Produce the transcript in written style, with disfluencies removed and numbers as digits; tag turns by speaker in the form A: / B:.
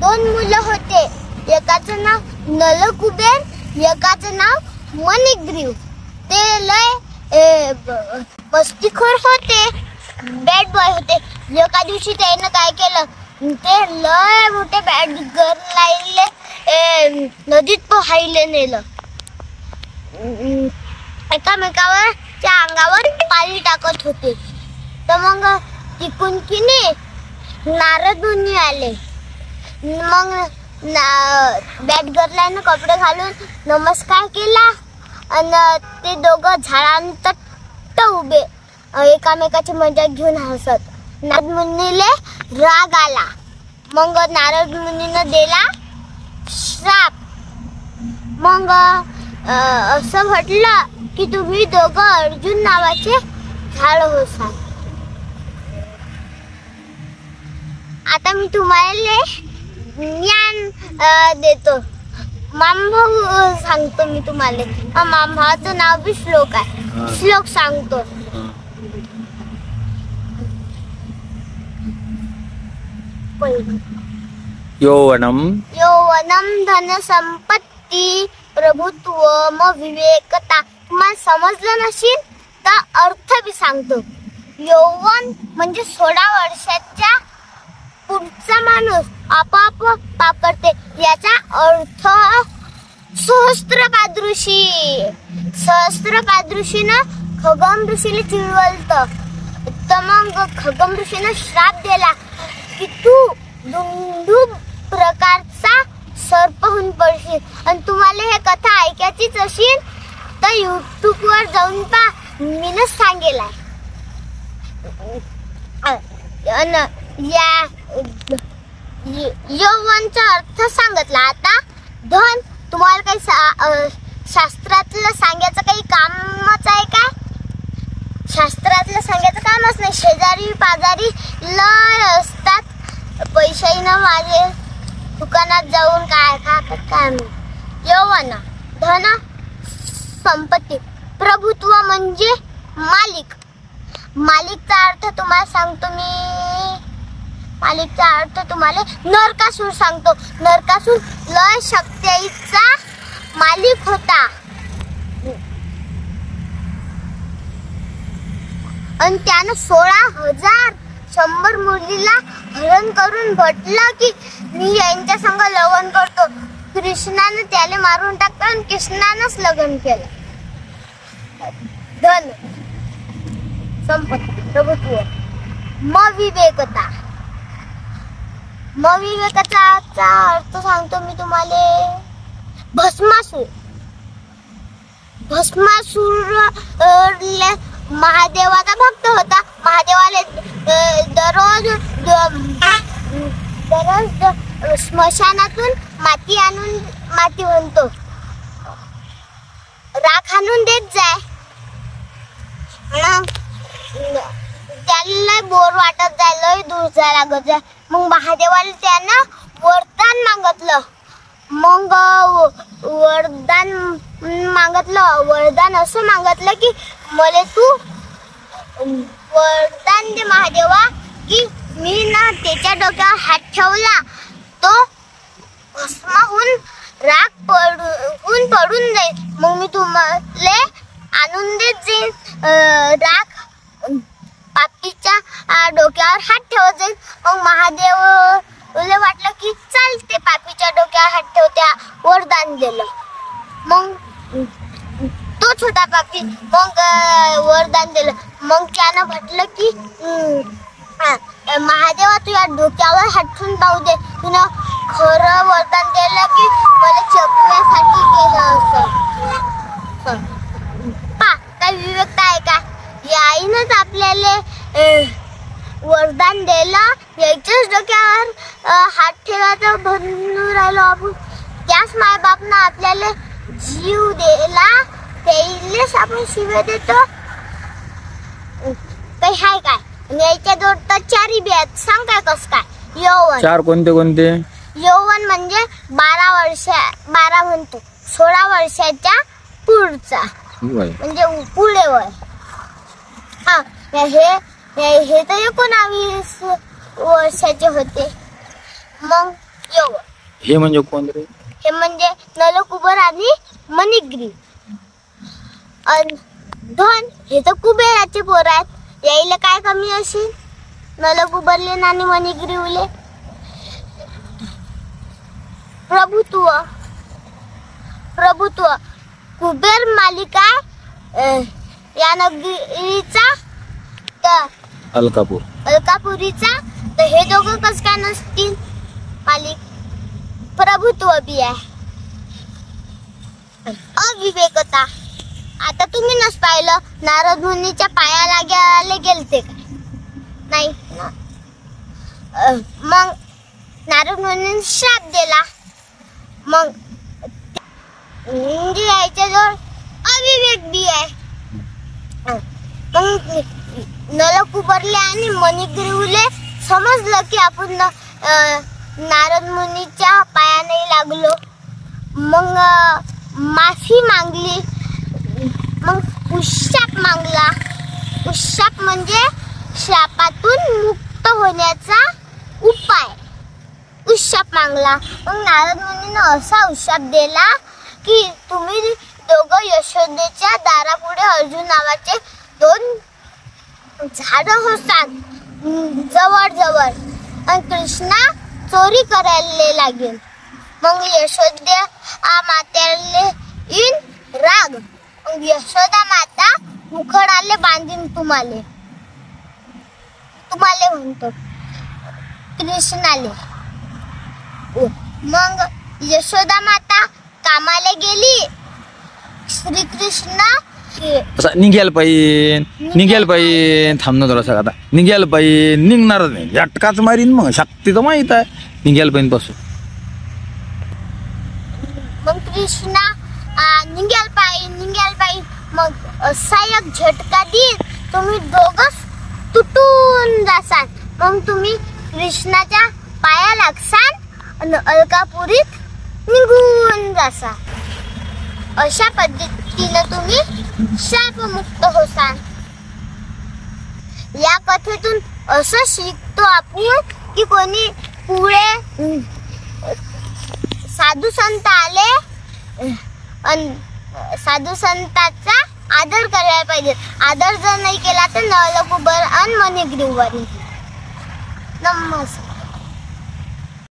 A: दोन मुलं होते. एकाचं नाव नलकुबेर, एकाचं नाव मणिग्रीव. ते लय मस्तीखोर होते, बॅड बॉय होते. एका दिवशी त्यानं काय केलं, ते लय मोठे बॅड गर्ल लाईले नदीत पोहायला नेलं. एकामेकावर त्या अंगावर पाणी टाकत होते. तर मग तिकून की नाही नारद मुनी आले. मग बॅड गर्लानं कपडे घालून नमस्कार केला आणि ते दोघं झाडांत उभे एकामेकाची मजा घेऊन हसत. नारद मुनीले राग आला. मग नारद मुनीनं दिला श्राप. मग असं म्हटलं की तुम्ही दोघं अर्जुन नावाचे झाड होसाल. आता मी तुम्हाला ज्ञान देतो. मामभाऊ सांगतो मी तुम्हाला. मामभावाचं नाव बी श्लोक आहे. श्लोक सांगतो.
B: यौवनम
A: धन संपत्ती प्रभुत्व म विवेकता. तुम्हाला समजलं नसेल तर अर्थ बी सांगतो. यौवन म्हणजे 16 वर्षाच्या पुढचा माणूस आपोआप पाप करते. याचा अर्थ सहस्त्रपादऋषी. सहस्त्रपादऋषीनं खगम ऋषीला चिडवलं. तर मग खगम ऋषीनं श्राप दिला की तू दुंदू प्रकारचा सर्प होऊन पडशील. आणि तुम्हाला हे कथा ऐकायचीच असेल तर युट्यूबवर जाऊन पहा, मीनच सांगेल आहे. या यौवनचा अर्थ सांगितला. आता धन तुम्हाला काही शास्त्रातलं सांगायचं काही कामच आहे का? शास्त्रातलं सांगायचं कामच नाही. शेजारी पाजारी लय असतात. पैशाईनं माझे दुकानात जाऊन काय खातात काय मी. यौवन धन संपत्ती. प्रभुत्व म्हणजे मालिक. मालिकचा अर्थ तुम्हाला सांगतो मी. मालिकचा अर्थ तुम्हाला नरकासूर सांगतो. नरकासूर लय शक्तीचा मालिक होता. आणि त्यानं 16,100 मुलीला हरण करून म्हटलं की मी यांच्या संग लग्न करतो. कृष्णानं त्याला मारून टाकलं आणि कृष्णानंच लग्न केलं. धन संपत्ती प्रभुत्व म विवेकता. म विवेकाचा अर्थ सांगतो मी तुम्हाला. भस्मासूर. भस्मासूर महादेवाचा भक्त होता. महादेवाला दररोज स्मशानातून माती म्हणतो राख आणून देत जाय. त्याला बोर वाटत जाय, लय दूर जाय लागत जाय. मग महादेवाला त्यानं वरदान मागितलं. मग वरदान मागितलं. वरदान असं मागितलं की मला तू वरदान दे महादेवा की मी ना त्याच्या डोक्यावर हात ठेवला तो भस्माहून राख पडून जाईल. मग मी तुम्हाला आणून देत जाईल राख. पापीच्या डोक्यावर हात ठेवत जाईल. मग महादेवला वाटलं की चालते, पापीच्या डोक्यावर हात ठेवत्या. वरदान दिलं. मग तो छोटा पापी मग वरदान दिलं. मग त्यानं म्हटलं की महादेवा तुझ्या डोक्यावर हात ठेवून पाहू दे. तुला खरं वरदान दिलं की मला चपण्यासाठी केलं असं. पा काय विवेकता आहे का? याईनच आपल्याला वरदान दिलं. याच्याच डोक्यावर हात ठेवायचं बनून राहिलो आपण. त्याच मायबापनं आपल्याला जीव दिला, त्याइलेच आपण शिव्या देतो. काही हाय काय? याच्या जोड तर 4 बी आहेत. सांग काय कस काय? यौवन
B: 4 कोणते कोणते?
A: यौवन म्हणजे 12 म्हणतो 16 वर्षाच्या पुढचा म्हणजे पुढे वय. हा हे तर 19 वर्षाचे होते. मग यव.
B: हे म्हणजे कोण रे?
A: हे म्हणजे नलकुबर आणि मणिग्रीव. अन धन हे तर कुबेराचे पोर आहेत. यायला काय कमी असेल नलकुबरले आणि मणिग्रीवले? प्रभुत्व कुबेर मालिका या नगरीचा तर अलकापुरीचा, तर हे दोघं कस काय नसतील मालिक? प्रभुत्व बी आहे. अविवेकता. आता तुम्ही नस पाहिलं नारद मुनीच्या पाया लागायला गेलते काय? नाही ना. मग नारद मुनीने श्राप दिला. मग म्हणजे याच्याजवळ अविवेक बी आहे. मग नलकुबरले आणि मणिग्रीवले समजलं की आपण नारद मुनीच्या पाया नाही लागलो. मग माफी मागली. मग उशाप मागला. उशाप म्हणजे शापातून मुक्त होण्याचा उपाय. उशाप मागला. मग नारद मुनीने असा उशाप दिला की तुम्ही दोघं यशोदेच्या दारापुढे अर्जुन नावाचे 2 झाड होतात जवळ आणि कृष्णा चोरी करायला लागेल. मग यशोदा मात्याले इन राग. मग यशोदा माता मुखडाले बांधीन तुम्हाले म्हणतो कृष्णाले. मग यशोदा माता कामाला गेली. श्रीकृष्ण
B: निघायला पाहिजे. थांब ना थोडासा. आता निघायला पाहिजे. निघणारच नाही. झटकाच मारीन. मग शक्ती तर माहित आहे. निघायला पाहिजे पासून.
A: मग कृष्णा निघायला पाहिजे. मग असा एक झटका देईल तुम्ही दोघच तुटून जासाल. मग तुम्ही कृष्णाच्या पाया लागसाल आणि अलकापुरीत निघून जासाल. अशा पद्धतीने तुम्ही शापमुक्त होसाल. या कथेतून असं शिकतो आपण की कोणी पुढे साधू संत आले आणि साधू संतांचा आदर करायला पाहिजे. आदर जर नाही केला तर नलकुबर आणि मणिग्रीव. नमस्कार.